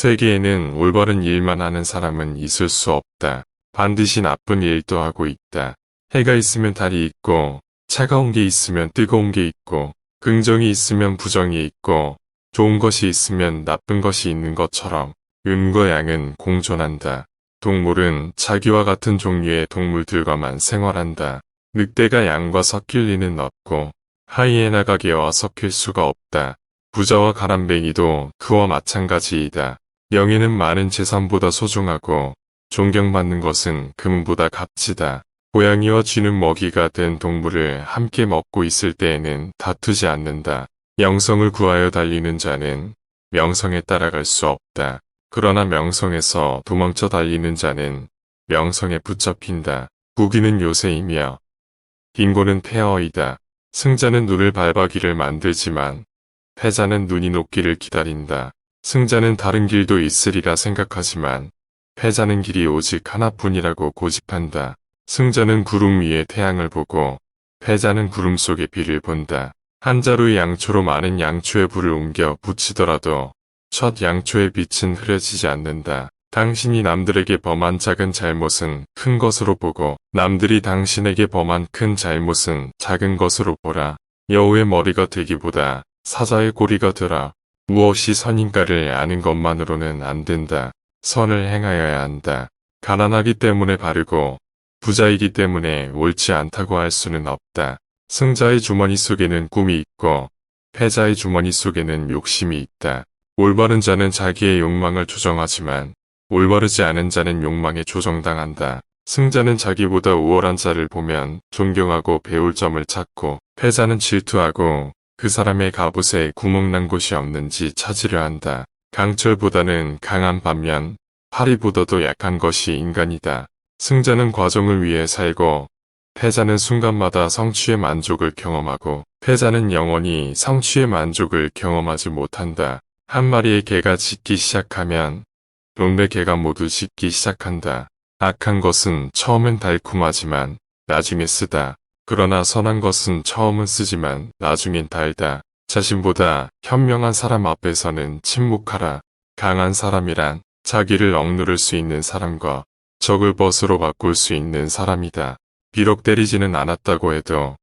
세계에는 올바른 일만 하는 사람은 있을 수 없다. 반드시 나쁜 일도 하고 있다. 해가 있으면 달이 있고, 차가운 게 있으면 뜨거운 게 있고, 긍정이 있으면 부정이 있고, 좋은 것이 있으면 나쁜 것이 있는 것처럼 음과 양은 공존한다. 동물은 자기와 같은 종류의 동물들과만 생활한다. 늑대가 양과 섞일 리는 없고, 하이에나가 개와 섞일 수가 없다. 부자와 가람뱅이도 그와 마찬가지이다. 명예는 많은 재산보다 소중하고 존경받는 것은 금보다 값지다. 고양이와 쥐는 먹이가 된 동물을 함께 먹고 있을 때에는 다투지 않는다. 영성을 구하여 달리는 자는 명성에 따라갈 수 없다. 그러나 명성에서 도망쳐 달리는 자는 명성에 붙잡힌다. 부귀는 요새이며 빈곤은 폐허이다. 승자는 눈을 밟아기를 만들지만 패자는 눈이 녹기를 기다린다. 승자는 다른 길도 있으리라 생각하지만 패자는 길이 오직 하나뿐이라고 고집한다. 승자는 구름 위에 태양을 보고 패자는 구름 속의 비를 본다. 한 자루의 양초로 많은 양초의 불을 옮겨 붙이더라도 첫 양초의 빛은 흐려지지 않는다. 당신이 남들에게 범한 작은 잘못은 큰 것으로 보고 남들이 당신에게 범한 큰 잘못은 작은 것으로 보라. 여우의 머리가 되기보다 사자의 꼬리가 되라. 무엇이 선인가를 아는 것만으로는 안 된다. 선을 행하여야 한다. 가난하기 때문에 바르고 부자이기 때문에 옳지 않다고 할 수는 없다. 승자의 주머니 속에는 꿈이 있고 패자의 주머니 속에는 욕심이 있다. 올바른 자는 자기의 욕망을 조정하지만 올바르지 않은 자는 욕망에 조정당한다. 승자는 자기보다 우월한 자를 보면 존경하고 배울 점을 찾고 패자는 질투하고 그 사람의 갑옷에 구멍난 곳이 없는지 찾으려 한다. 강철보다는 강한 반면 파리보다도 약한 것이 인간이다. 승자는 과정을 위해 살고 패자는 순간마다 성취의 만족을 경험하고 패자는 영원히 성취의 만족을 경험하지 못한다. 한 마리의 개가 짖기 시작하면 동네 개가 모두 짖기 시작한다. 악한 것은 처음엔 달콤하지만 나중에 쓰다. 그러나 선한 것은 처음은 쓰지만 나중엔 달다. 자신보다 현명한 사람 앞에서는 침묵하라. 강한 사람이란 자기를 억누를 수 있는 사람과 적을 벗으로 바꿀 수 있는 사람이다. 비록 때리지는 않았다고 해도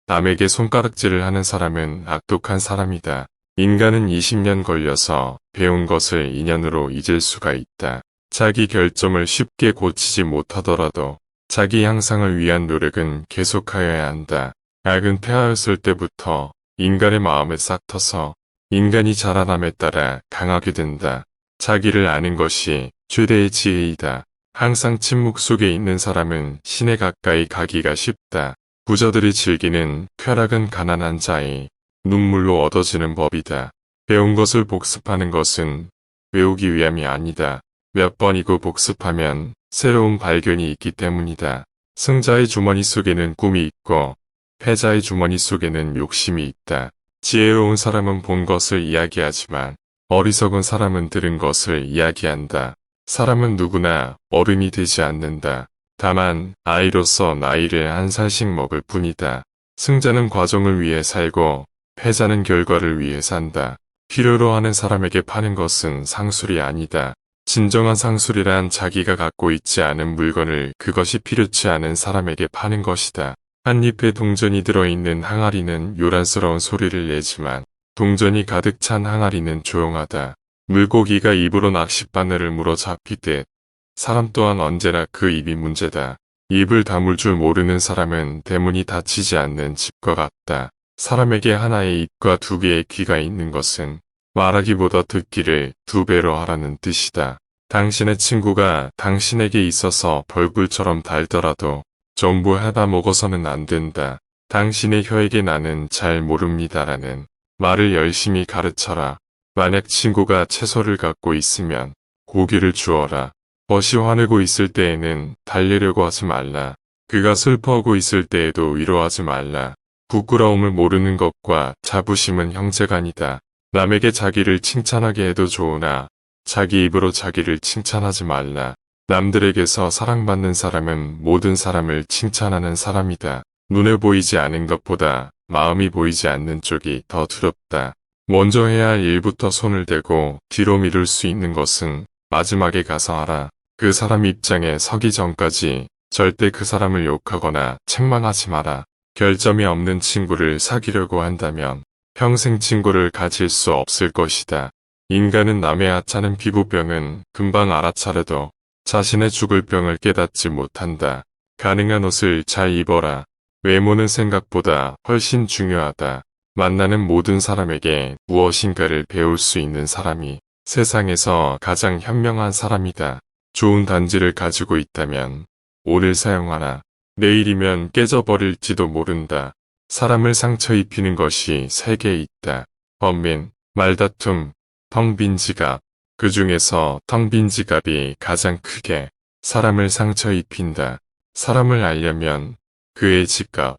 남에게 손가락질을 하는 사람은 악독한 사람이다. 인간은 20년 걸려서 배운 것을 2년으로 잊을 수가 있다. 자기 결점을 쉽게 고치지 못하더라도 자기 향상을 위한 노력은 계속하여야 한다. 악은 폐하였을 때부터 인간의 마음에 싹 터서 인간이 자라남에 따라 강하게 된다. 자기를 아는 것이 최대의 지혜이다. 항상 침묵 속에 있는 사람은 신에 가까이 가기가 쉽다. 부자들이 즐기는 쾌락은 가난한 자의 눈물로 얻어지는 법이다. 배운 것을 복습하는 것은 외우기 위함이 아니다. 몇 번이고 복습하면 새로운 발견이 있기 때문이다. 승자의 주머니 속에는 꿈이 있고 패자의 주머니 속에는 욕심이 있다. 지혜로운 사람은 본 것을 이야기하지만 어리석은 사람은 들은 것을 이야기한다. 사람은 누구나 어른이 되지 않는다. 다만 아이로서 나이를 한 살씩 먹을 뿐이다. 승자는 과정을 위해 살고 패자는 결과를 위해 산다. 필요로 하는 사람에게 파는 것은 상술이 아니다. 진정한 상술이란 자기가 갖고 있지 않은 물건을 그것이 필요치 않은 사람에게 파는 것이다. 한 잎에 동전이 들어있는 항아리는 요란스러운 소리를 내지만 동전이 가득 찬 항아리는 조용하다. 물고기가 입으로 낚싯바늘을 물어 잡히듯 사람 또한 언제나 그 입이 문제다. 입을 다물 줄 모르는 사람은 대문이 닫히지 않는 집과 같다. 사람에게 하나의 입과 두 개의 귀가 있는 것은 말하기보다 듣기를 두 배로 하라는 뜻이다. 당신의 친구가 당신에게 있어서 벌꿀처럼 달더라도 전부 해다 먹어서는 안 된다. 당신의 혀에게 나는 잘 모릅니다라는 말을 열심히 가르쳐라. 만약 친구가 채소를 갖고 있으면 고기를 주어라. 벗이 화내고 있을 때에는 달래려고 하지 말라. 그가 슬퍼하고 있을 때에도 위로하지 말라. 부끄러움을 모르는 것과 자부심은 형제간이다. 남에게 자기를 칭찬하게 해도 좋으나 자기 입으로 자기를 칭찬하지 말라. 남들에게서 사랑받는 사람은 모든 사람을 칭찬하는 사람이다. 눈에 보이지 않은 것보다 마음이 보이지 않는 쪽이 더 두렵다. 먼저 해야 할 일부터 손을 대고 뒤로 미룰 수 있는 것은 마지막에 가서 하라. 그 사람 입장에 서기 전까지 절대 그 사람을 욕하거나 책망하지 마라. 결점이 없는 친구를 사귀려고 한다면 평생 친구를 가질 수 없을 것이다. 인간은 남의 하찮은 피부병은 금방 알아차려도 자신의 죽을 병을 깨닫지 못한다. 가능한 옷을 잘 입어라. 외모는 생각보다 훨씬 중요하다. 만나는 모든 사람에게 무엇인가를 배울 수 있는 사람이 세상에서 가장 현명한 사람이다. 좋은 단지를 가지고 있다면 오늘 사용하라. 내일이면 깨져버릴지도 모른다. 사람을 상처 입히는 것이 세 개 있다. 번민, 말다툼, 텅 빈 지갑. 그 중에서 텅 빈 지갑이 가장 크게 사람을 상처 입힌다. 사람을 알려면 그의 지갑,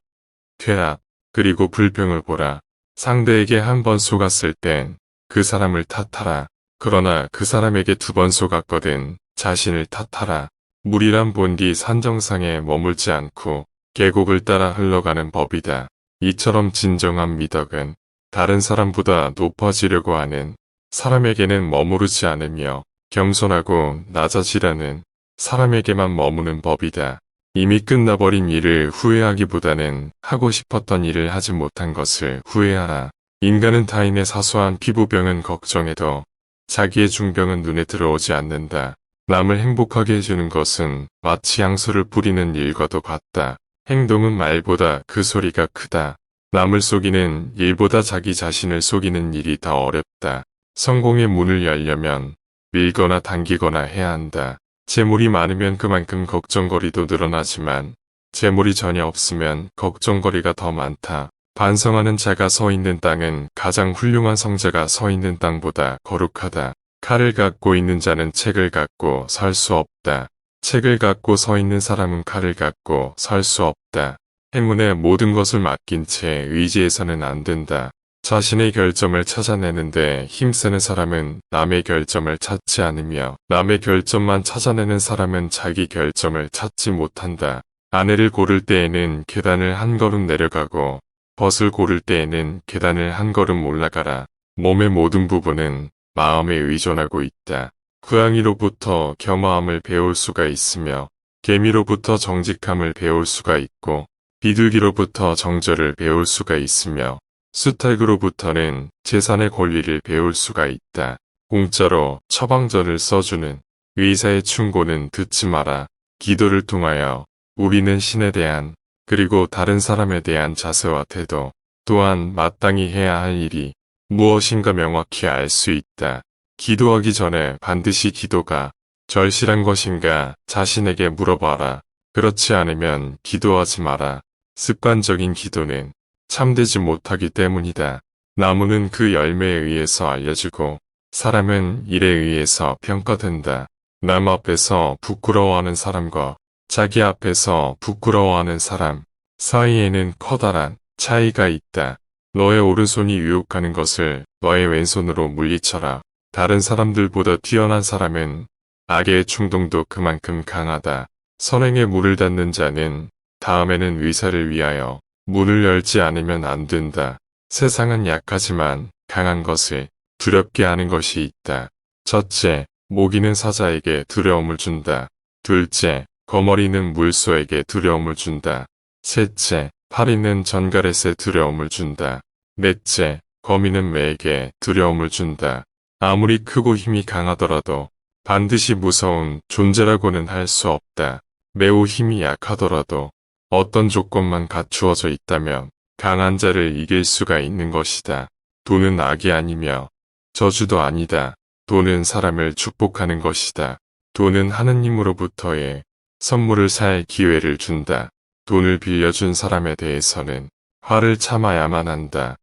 퇴락, 그리고 불평을 보라. 상대에게 한 번 속았을 땐 그 사람을 탓하라. 그러나 그 사람에게 두 번 속았거든 자신을 탓하라. 물이란 본디 산정상에 머물지 않고 계곡을 따라 흘러가는 법이다. 이처럼 진정한 미덕은 다른 사람보다 높아지려고 하는 사람에게는 머무르지 않으며 겸손하고 낮아지려는 사람에게만 머무는 법이다. 이미 끝나버린 일을 후회하기보다는 하고 싶었던 일을 하지 못한 것을 후회하라. 인간은 타인의 사소한 피부병은 걱정해도 자기의 중병은 눈에 들어오지 않는다. 남을 행복하게 해주는 것은 마치 향수를 뿌리는 일과도 같다. 행동은 말보다 그 소리가 크다. 남을 속이는 일보다 자기 자신을 속이는 일이 더 어렵다. 성공의 문을 열려면 밀거나 당기거나 해야 한다. 재물이 많으면 그만큼 걱정거리도 늘어나지만 재물이 전혀 없으면 걱정거리가 더 많다. 반성하는 자가 서 있는 땅은 가장 훌륭한 성자가 서 있는 땅보다 거룩하다. 칼을 갖고 있는 자는 책을 갖고 설 수 없다. 책을 갖고 서 있는 사람은 칼을 갖고 설 수 없다. 행운에 모든 것을 맡긴 채 의지해서는 안 된다. 자신의 결점을 찾아내는데 힘쓰는 사람은 남의 결점을 찾지 않으며 남의 결점만 찾아내는 사람은 자기 결점을 찾지 못한다. 아내를 고를 때에는 계단을 한 걸음 내려가고 벗을 고를 때에는 계단을 한 걸음 올라가라. 몸의 모든 부분은 마음에 의존하고 있다. 고양이로부터 겸허함을 배울 수가 있으며 개미로부터 정직함을 배울 수가 있고 비둘기로부터 정절을 배울 수가 있으며 수탉으로부터는 재산의 권리를 배울 수가 있다. 공짜로 처방전을 써주는 의사의 충고는 듣지 마라. 기도를 통하여 우리는 신에 대한 그리고 다른 사람에 대한 자세와 태도 또한 마땅히 해야 할 일이 무엇인가 명확히 알 수 있다. 기도하기 전에 반드시 기도가 절실한 것인가 자신에게 물어봐라. 그렇지 않으면 기도하지 마라. 습관적인 기도는 참되지 못하기 때문이다. 나무는 그 열매에 의해서 알려지고 사람은 일에 의해서 평가된다. 남 앞에서 부끄러워하는 사람과 자기 앞에서 부끄러워하는 사람 사이에는 커다란 차이가 있다. 너의 오른손이 유혹하는 것을 너의 왼손으로 물리쳐라. 다른 사람들보다 뛰어난 사람은 악의 충동도 그만큼 강하다. 선행에 문을 닫는 자는 다음에는 의사를 위하여 문을 열지 않으면 안 된다. 세상은 약하지만 강한 것을 두렵게 하는 것이 있다. 첫째, 모기는 사자에게 두려움을 준다. 둘째, 거머리는 물소에게 두려움을 준다. 셋째, 파리는 전갈에게 두려움을 준다. 넷째, 거미는 매에게 두려움을 준다. 아무리 크고 힘이 강하더라도 반드시 무서운 존재라고는 할 수 없다. 매우 힘이 약하더라도 어떤 조건만 갖추어져 있다면 강한 자를 이길 수가 있는 것이다. 돈은 악이 아니며 저주도 아니다. 돈은 사람을 축복하는 것이다. 돈은 하느님으로부터의 선물을 살 기회를 준다. 돈을 빌려준 사람에 대해서는 화를 참아야만 한다.